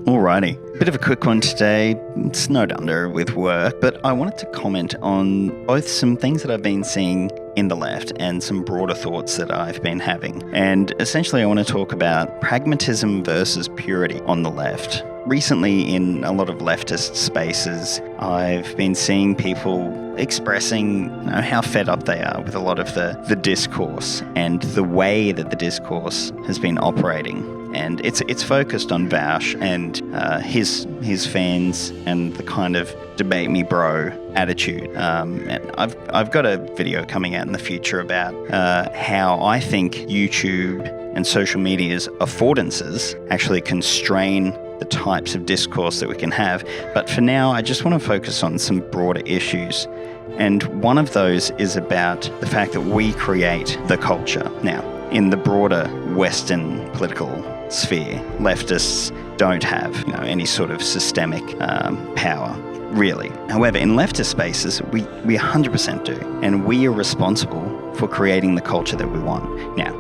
Alrighty. Bit of a quick one today. Snowed under with work, but I wanted to comment on both some things that I've been seeing in the left and some broader thoughts that I've been having. And essentially, I want to talk about pragmatism versus purity on the left. Recently, in a lot of leftist spaces, I've been seeing people expressing how fed up they are with a lot of the discourse and the way that the discourse has been operating. And it's focused on Vaush and his fans and the kind of debate me bro attitude. And I've got a video coming out in the future about how I think YouTube and social media's affordances actually constrain the types of discourse that we can have. But for now, I just want to focus on some broader issues. And one of those is about the fact that we create the culture. Now, in the broader Western political sphere, leftists don't have any sort of systemic power, really. However, in leftist spaces, we 100% do. And we are responsible for creating the culture that we want. Now,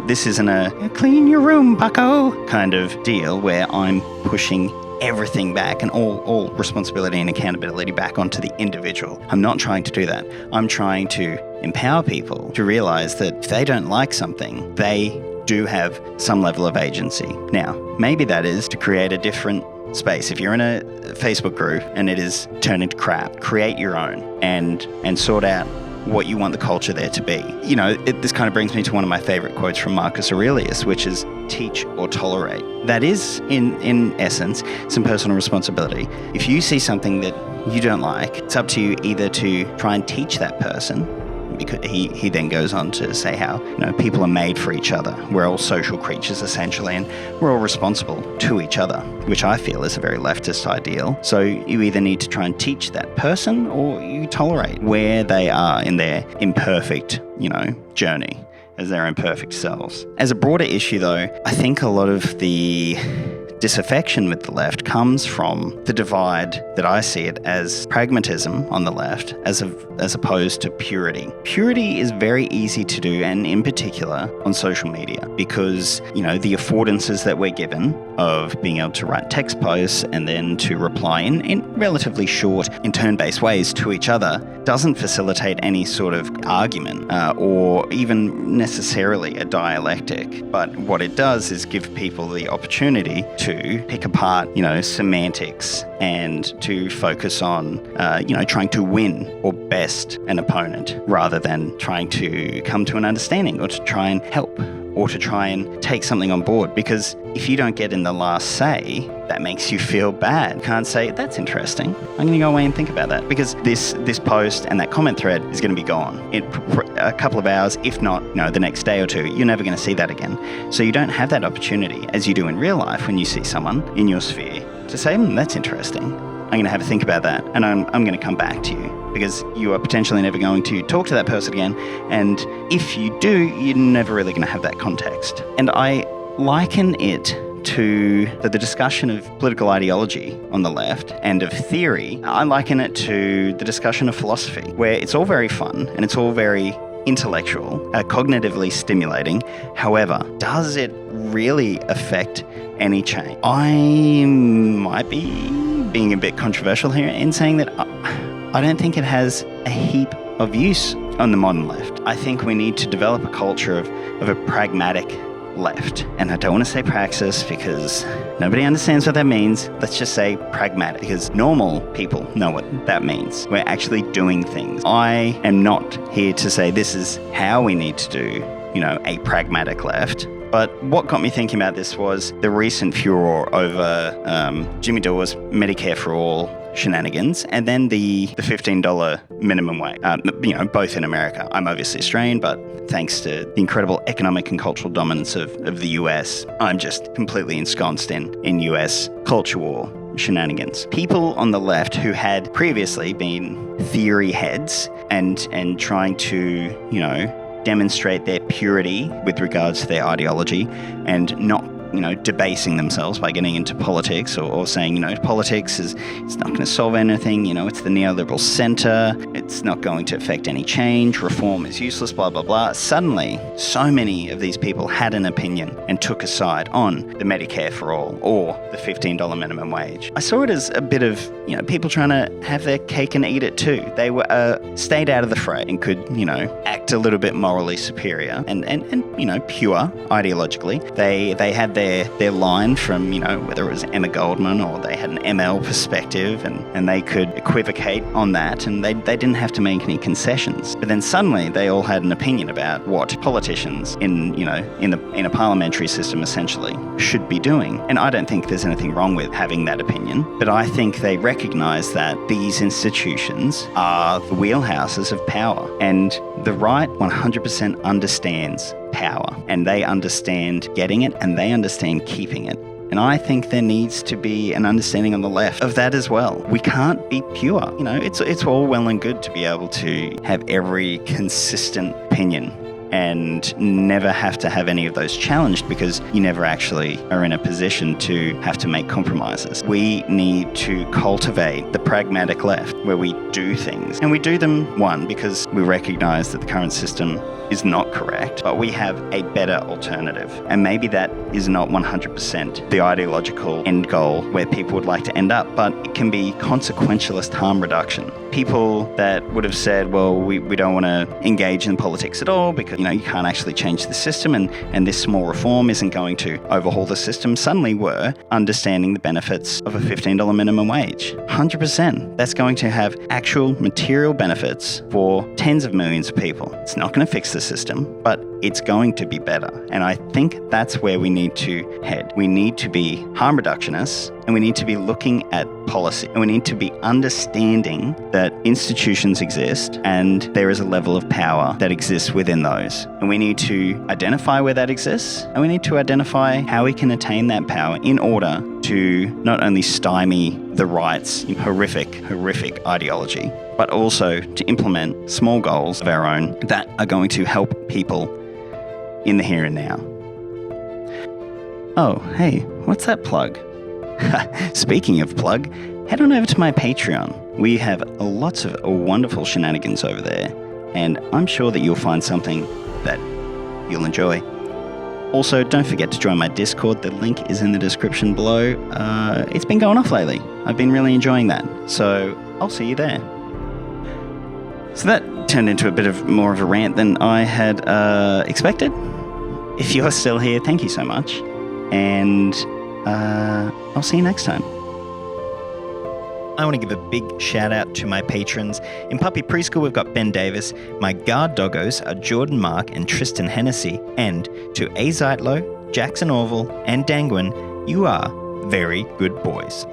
this isn't a clean your room, bucko kind of deal where I'm pushing everything back and all responsibility and accountability back onto the individual. I'm not trying to do that. I'm trying to empower people to realize that if they don't like something, they do have some level of agency. Now, maybe that is to create a different space. If you're in a Facebook group and it is turned into crap, create your own and sort out what you want the culture there to be. This kind of brings me to one of my favorite quotes from Marcus Aurelius, which is teach or tolerate. That is, in essence, some personal responsibility. If you see something that you don't like, it's up to you either to try and teach that person, because he then goes on to say how people are made for each other. We're all social creatures essentially, and we're all responsible to each other, which I feel is a very leftist ideal. So you either need to try and teach that person, or you tolerate where they are in their imperfect journey as their imperfect selves. As a broader issue though, I think a lot of the disaffection with the left comes from the divide that I see it as pragmatism on the left as opposed to purity. Purity is very easy to do, and in particular on social media, because the affordances that we're given of being able to write text posts and then to reply in relatively short, in turn-based ways to each other doesn't facilitate any sort of argument or even necessarily a dialectic. But what it does is give people the opportunity to pick apart, semantics and to focus on, trying to win or best an opponent rather than trying to come to an understanding or to try and help or to try and take something on board. Because if you don't get in the last say, that makes you feel bad. You can't say, that's interesting. I'm going to go away and think about that, because this post and that comment thread is going to be gone in a couple of hours, if not, the next day or two. You're never going to see that again. So you don't have that opportunity as you do in real life when you see someone in your sphere to say, that's interesting. I'm going to have a think about that, and I'm going to come back to you, because you are potentially never going to talk to that person again. And if you do, you're never really going to have that context. And I liken it to the discussion of political ideology on the left and of theory. I liken it to the discussion of philosophy, where it's all very fun and it's all very intellectual, cognitively stimulating. However, does it really affect any change? I might be being a bit controversial here in saying that I don't think it has a heap of use on the modern left. I think we need to develop a culture of a pragmatic left. And I don't want to say praxis because nobody understands what that means. Let's just say pragmatic, because normal people know what that means. We're actually doing things. I am not here to say this is how we need to do, a pragmatic left. But what got me thinking about this was the recent furor over Jimmy Dore's Medicare for All shenanigans, and then the $15 minimum wage, both in America. I'm obviously Australian, but thanks to the incredible economic and cultural dominance of the US, I'm just completely ensconced in US culture war shenanigans. People on the left who had previously been theory heads and trying to, demonstrate their purity with regards to their ideology and not debasing themselves by getting into politics or saying, politics it's not going to solve anything, it's the neoliberal center, it's not going to affect any change, reform is useless, blah, blah, blah. Suddenly, so many of these people had an opinion and took a side on the Medicare for all or the $15 minimum wage. I saw it as a bit of, people trying to have their cake and eat it too. They were stayed out of the fray and could, act a little bit morally superior and pure ideologically. They had their line from, whether it was Emma Goldman or they had an ML perspective and they could equivocate on that and they didn't have to make any concessions. But then suddenly they all had an opinion about what politicians in a parliamentary system essentially should be doing. And I don't think there's anything wrong with having that opinion, but I think they recognize that these institutions are the wheelhouses of power, and the right 100% understands power, and they understand getting it and they understand keeping it. And I think there needs to be an understanding on the left of that as well. We can't be pure. It's all well and good to be able to have every consistent opinion and never have to have any of those challenged because you never actually are in a position to have to make compromises. We need to cultivate the pragmatic left where we do things. And we do them, one, because we recognize that the current system is not correct, but we have a better alternative. And maybe that is not 100% the ideological end goal where people would like to end up, but it can be consequentialist harm reduction. People that would have said, well, we don't want to engage in politics at all because, you can't actually change the system and this small reform isn't going to overhaul the system, suddenly were understanding the benefits of a $15 minimum wage. 100%. That's going to have actual material benefits for tens of millions of people. It's not going to fix the system, but it's going to be better. And I think that's where we need to head. We need to be harm reductionists and we need to be looking at policy and we need to be understanding that institutions exist and there is a level of power that exists within those. And we need to identify where that exists and we need to identify how we can attain that power in order to not only stymie the right's horrific ideology, but also to implement small goals of our own that are going to help people in the here and now. Oh, hey, what's that plug? Speaking of plug, head on over to my Patreon. We have lots of wonderful shenanigans over there, and I'm sure that you'll find something that you'll enjoy. Also, don't forget to join my Discord. The link is in the description below. It's been going off lately. I've been really enjoying that, so I'll see you there. So that turned into a bit of more of a rant than I had expected. If you're still here, thank you so much. And I'll see you next time. I want to give a big shout out to my patrons. In Puppy Preschool, we've got Ben Davis. My guard doggos are Jordan Mark and Tristan Hennessy. And to A. Zeitlo, Jackson Orville, and Dangwin, you are very good boys.